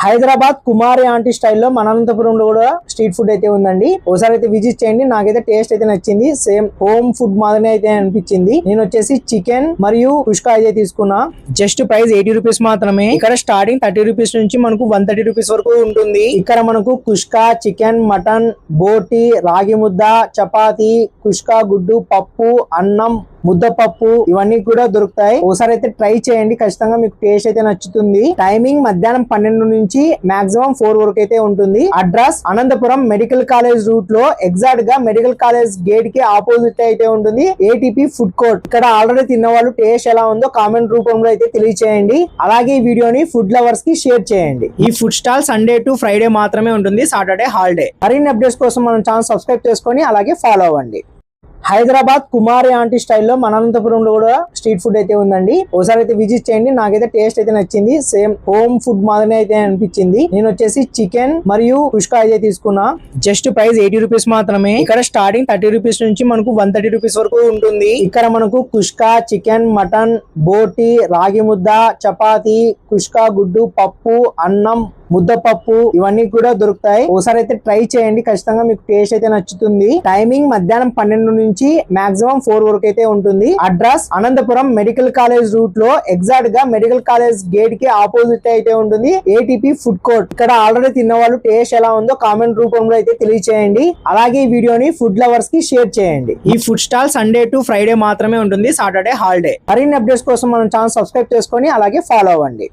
హైదరాబాద్ కుమారి aunty స్టైల్లో మన అనంతపురంలో కూడా స్ట్రీట్ ఫుడ్ అయితే ఉందండి. ఒకసారి అయితే విజిట్ చేయండి. నాకైతే టేస్ట్ అయితే నచ్చింది. సేమ్ హోమ్ ఫుడ్ మాదిరి అయితే అనిపించింది. నేను వచ్చేసి చికెన్ మరియు కుష్కా అయితే తీసుకున్నా. జస్ట్ ప్రైస్ 80 రూపీస్ మాత్రమే. ఇక్కడ స్టార్టింగ్ 30 రూపీస్ నుంచి మనకు 130 రూపీస్ వరకు ఉంటుంది. ఇక్కడ మనకు కుష్కా, చికెన్, మటన్, బోటి, రాగి ముద్ద, చపాతి, కుష్కా గుడ్డు, పప్పు, అన్నం, ముద్దపప్పు ఇవన్నీ కూడా దొరుకుతాయి. ఒకసారి అయితే ట్రై చేయండి. ఖచ్చితంగా మీకు టేస్ట్ అయితే నచ్చుతుంది. టైమింగ్ మధ్యాహ్నం 12 నుంచి మాక్సిమం 4 వరకు అయితే ఉంటుంది. Address Anantapuram medical college route లో ఎగ్జాక్ట్ గా మెడికల్ కాలేజ్ గేట్ కి ఆపోజిట్ అయితే ఉంటుంది ఏటీపీ ఫుడ్ కోర్ట్. ఇక్కడ ఆల్రెడీ తిన్న వాళ్ళు టేస్ట్ ఎలా ఉందో కామెంట్ రూపంలో అయితే తెలియచేయండి. అలాగే ఈ వీడియోని ఫుడ్ లవర్స్ కి షేర్ చేయండి. ఈ food stall Sunday to Friday మాత్రమే ఉంటుంది. Saturday holiday. మరిన్ని అప్డేట్స్ కోసం మన ఛానల్ సబ్స్క్రైబ్ చేసుకొని అలాగే ఫాలో అవ్వండి. హైదరాబాద్ కుమారి ఆంటీ స్టైల్లో మన అనంతపురంలో కూడా స్ట్రీట్ ఫుడ్ అయితే ఉందండి. ఒకసారి అయితే విజిట్ చేయండి. నాకైతే టేస్ట్ అయితే నచ్చింది. సేమ్ హోమ్ ఫుడ్ మాదిరి అయితే అనిపించింది. నేను వచ్చేసి చికెన్ మరియు కుష్కా అయితే తీసుకున్నా. జస్ట్ ప్రైస్ 80 రూపీస్ మాత్రమే. ఇక్కడ స్టార్టింగ్ 30 రూపీస్ నుంచి మనకు 130 రూపీస్ వరకు ఉంటుంది. ఇక్కడ మనకు కుష్కా, చికెన్, మటన్, బోటి, రాగి ముద్ద, చపాతి, కుష్కా గుడ్డు, పప్పు, అన్నం, ముద్దపప్పు ఇవన్నీ కూడా దొరుకుతాయి. ఒకసారి అయితే ట్రై చేయండి. ఖచ్చితంగా మీకు టేస్ట్ అయితే నచ్చుతుంది. టైమింగ్ మధ్యాహ్నం 12 నుంచి మాక్సిమం 4 వరకు అయితే ఉంటుంది. Address Anantapuram medical college route లో ఎగ్జాక్ట్ గా మెడికల్ కాలేజ్ గేట్ కి ఆపోజిట్ అయితే ఉంటుంది ఏటీపీ ఫుడ్ కోర్ట్. ఇక్కడ ఆల్రెడీ తిన్న వాళ్ళు టేస్ట్ ఎలా ఉందో కామెంట్ రూపంలో అయితే తెలియచేయండి. అలాగే ఈ వీడియోని ఫుడ్ లవర్స్ కి షేర్ చేయండి. ఈ food stall Sunday to Friday మాత్రమే ఉంటుంది. Saturday holiday. మరిన్ని అప్డేట్స్ కోసం మన ఛానల్ సబ్స్క్రైబ్ చేసుకొని అలాగే ఫాలో అవ్వండి.